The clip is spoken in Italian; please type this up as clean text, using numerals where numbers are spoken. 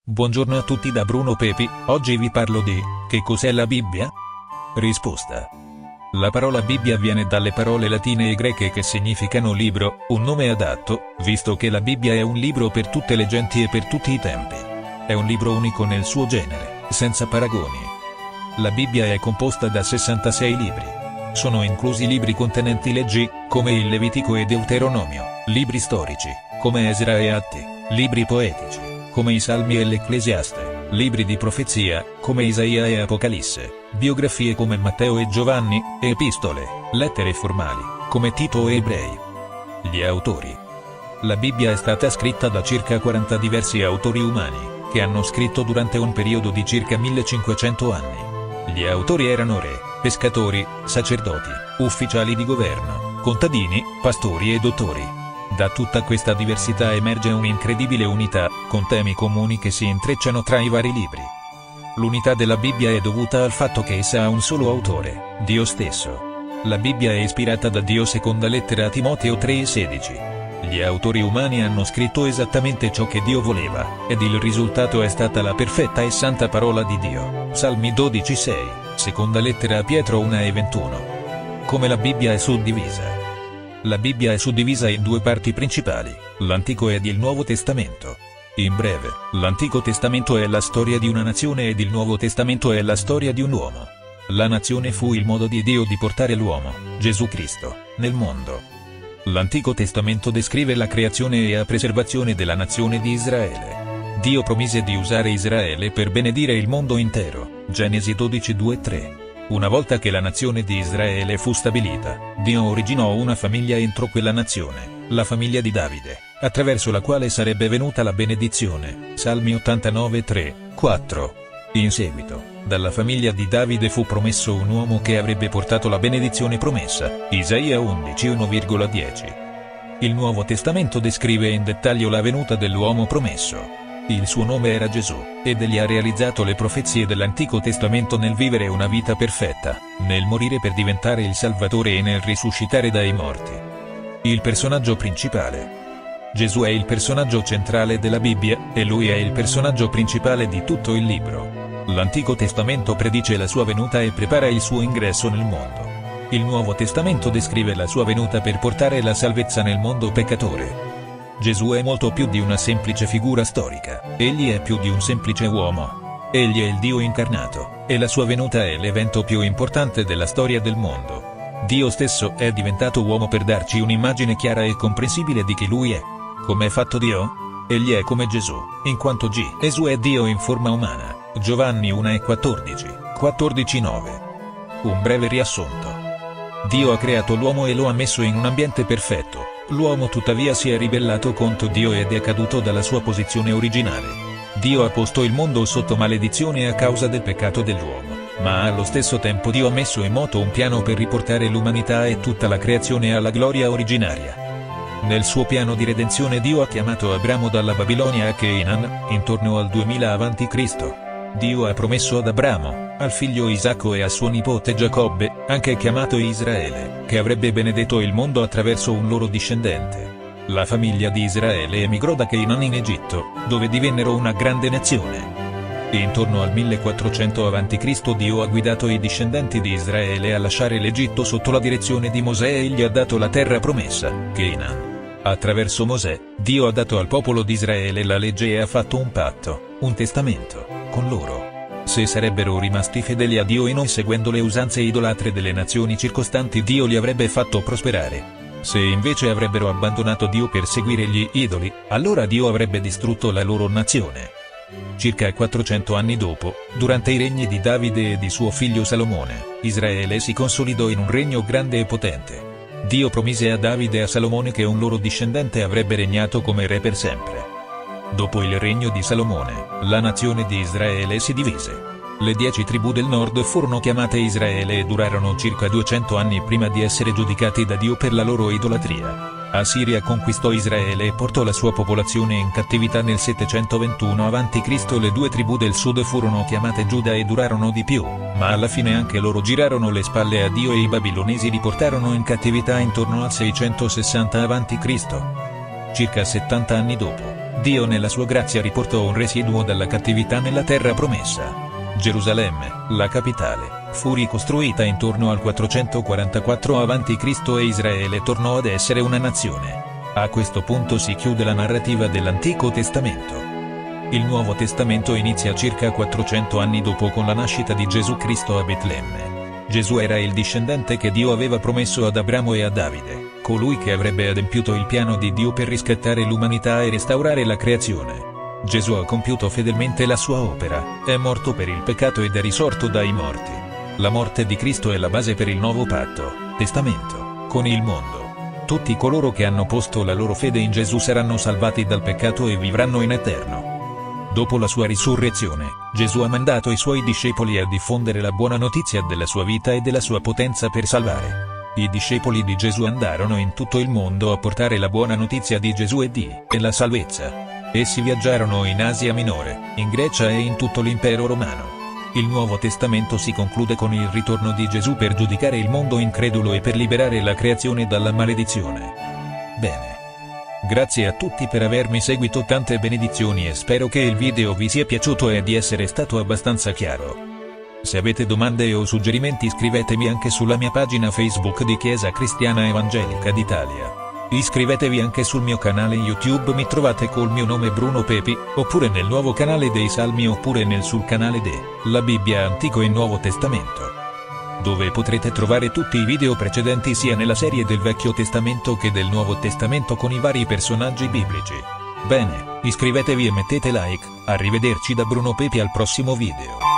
Buongiorno a tutti da Bruno Pepi, oggi vi parlo di che cos'è la Bibbia? Risposta. La parola Bibbia viene dalle parole latine e greche che significano libro, un nome adatto, visto che la Bibbia è un libro per tutte le genti e per tutti i tempi. È un libro unico nel suo genere, senza paragoni. La Bibbia è composta da 66 libri. Sono inclusi libri contenenti leggi, come il Levitico e Deuteronomio, libri storici, come Esra e Atti, libri poetici, come i Salmi e l'Ecclesiaste, libri di profezia, come Isaia e Apocalisse, biografie come Matteo e Giovanni, e epistole, lettere formali, come Tito e Ebrei. Gli autori. La Bibbia è stata scritta da circa 40 diversi autori umani, che hanno scritto durante un periodo di circa 1500 anni. Gli autori erano re, pescatori, sacerdoti, ufficiali di governo, contadini, pastori e dottori. Da tutta questa diversità emerge un'incredibile unità, con temi comuni che si intrecciano tra i vari libri. L'unità della Bibbia è dovuta al fatto che essa ha un solo autore, Dio stesso. La Bibbia è ispirata da Dio seconda lettera a Timoteo 3,16. Gli autori umani hanno scritto esattamente ciò che Dio voleva, ed il risultato è stata la perfetta e santa parola di Dio. Salmi 12,6, seconda lettera a Pietro 1,21. Come la Bibbia è suddivisa. La Bibbia è suddivisa in due parti principali, l'Antico ed il Nuovo Testamento. In breve, l'Antico Testamento è la storia di una nazione ed il Nuovo Testamento è la storia di un uomo. La nazione fu il modo di Dio di portare l'uomo, Gesù Cristo, nel mondo. L'Antico Testamento descrive la creazione e la preservazione della nazione di Israele. Dio promise di usare Israele per benedire il mondo intero, Genesi 12:2-3. Una volta che la nazione di Israele fu stabilita, Dio originò una famiglia entro quella nazione, la famiglia di Davide, attraverso la quale sarebbe venuta la benedizione, Salmi 89:3-4. In seguito, dalla famiglia di Davide fu promesso un uomo che avrebbe portato la benedizione promessa, Isaia 11:1-10. Il Nuovo Testamento descrive in dettaglio la venuta dell'uomo promesso. Il suo nome era Gesù, ed egli ha realizzato le profezie dell'Antico Testamento nel vivere una vita perfetta, nel morire per diventare il Salvatore e nel risuscitare dai morti. Il personaggio principale. Gesù è il personaggio centrale della Bibbia, e lui è il personaggio principale di tutto il libro. L'Antico Testamento predice la sua venuta e prepara il suo ingresso nel mondo. Il Nuovo Testamento descrive la sua venuta per portare la salvezza nel mondo peccatore. Gesù è molto più di una semplice figura storica, egli è più di un semplice uomo. Egli è il Dio incarnato, e la sua venuta è l'evento più importante della storia del mondo. Dio stesso è diventato uomo per darci un'immagine chiara e comprensibile di chi lui è. Come è fatto Dio? Egli è come Gesù, in quanto Gesù è Dio in forma umana, Giovanni 1,14, 14,9. Un breve riassunto. Dio ha creato l'uomo e lo ha messo in un ambiente perfetto. L'uomo tuttavia si è ribellato contro Dio ed è caduto dalla sua posizione originale. Dio ha posto il mondo sotto maledizione a causa del peccato dell'uomo, ma allo stesso tempo Dio ha messo in moto un piano per riportare l'umanità e tutta la creazione alla gloria originaria. Nel suo piano di redenzione Dio ha chiamato Abramo dalla Babilonia a Canaan, intorno al 2000 a.C. Dio ha promesso ad Abramo, al figlio Isacco e a suo nipote Giacobbe, anche chiamato Israele, che avrebbe benedetto il mondo attraverso un loro discendente. La famiglia di Israele emigrò da Canaan in Egitto, dove divennero una grande nazione. Intorno al 1400 a.C. Dio ha guidato i discendenti di Israele a lasciare l'Egitto sotto la direzione di Mosè e gli ha dato la terra promessa, Canaan. Attraverso Mosè, Dio ha dato al popolo di Israele la legge e ha fatto un patto, un testamento, con loro. Se sarebbero rimasti fedeli a Dio e non seguendo le usanze idolatre delle nazioni circostanti, Dio li avrebbe fatto prosperare. Se invece avrebbero abbandonato Dio per seguire gli idoli, allora Dio avrebbe distrutto la loro nazione. Circa 400 anni dopo, durante i regni di Davide e di suo figlio Salomone, Israele si consolidò in un regno grande e potente. Dio promise a Davide e a Salomone che un loro discendente avrebbe regnato come re per sempre. Dopo il regno di Salomone, la nazione di Israele si divise. Le 10 tribù del nord furono chiamate Israele e durarono circa 200 anni prima di essere giudicati da Dio per la loro idolatria. Asiria conquistò Israele e portò la sua popolazione in cattività nel 721 a.C. Le 2 tribù del sud furono chiamate Giuda e durarono di più, ma alla fine anche loro girarono le spalle a Dio e i babilonesi li portarono in cattività intorno al 660 a.C. Circa 70 anni dopo, Dio nella sua grazia riportò un residuo dalla cattività nella terra promessa. Gerusalemme, la capitale, fu ricostruita intorno al 444 a.C. e Israele tornò ad essere una nazione. A questo punto si chiude la narrativa dell'Antico Testamento. Il Nuovo Testamento inizia circa 400 anni dopo con la nascita di Gesù Cristo a Betlemme. Gesù era il discendente che Dio aveva promesso ad Abramo e a Davide, colui che avrebbe adempiuto il piano di Dio per riscattare l'umanità e restaurare la creazione. Gesù ha compiuto fedelmente la sua opera, è morto per il peccato ed è risorto dai morti. La morte di Cristo è la base per il nuovo patto, testamento, con il mondo. Tutti coloro che hanno posto la loro fede in Gesù saranno salvati dal peccato e vivranno in eterno. Dopo la sua risurrezione, Gesù ha mandato i suoi discepoli a diffondere la buona notizia della sua vita e della sua potenza per salvare. I discepoli di Gesù andarono in tutto il mondo a portare la buona notizia di Gesù e la salvezza. Essi viaggiarono in Asia Minore, in Grecia e in tutto l'impero romano. Il Nuovo Testamento si conclude con il ritorno di Gesù per giudicare il mondo incredulo e per liberare la creazione dalla maledizione. Bene. Grazie a tutti per avermi seguito, tante benedizioni e spero che il video vi sia piaciuto e di essere stato abbastanza chiaro. Se avete domande o suggerimenti scrivetemi anche sulla mia pagina Facebook di Chiesa Cristiana Evangelica d'Italia. Iscrivetevi anche sul mio canale YouTube, mi trovate col mio nome Bruno Pepi, oppure nel nuovo canale dei Salmi oppure sul canale La Bibbia Antico e Nuovo Testamento, dove potrete trovare tutti i video precedenti sia nella serie del Vecchio Testamento che del Nuovo Testamento con i vari personaggi biblici. Bene, iscrivetevi e mettete like, arrivederci da Bruno Pepi al prossimo video.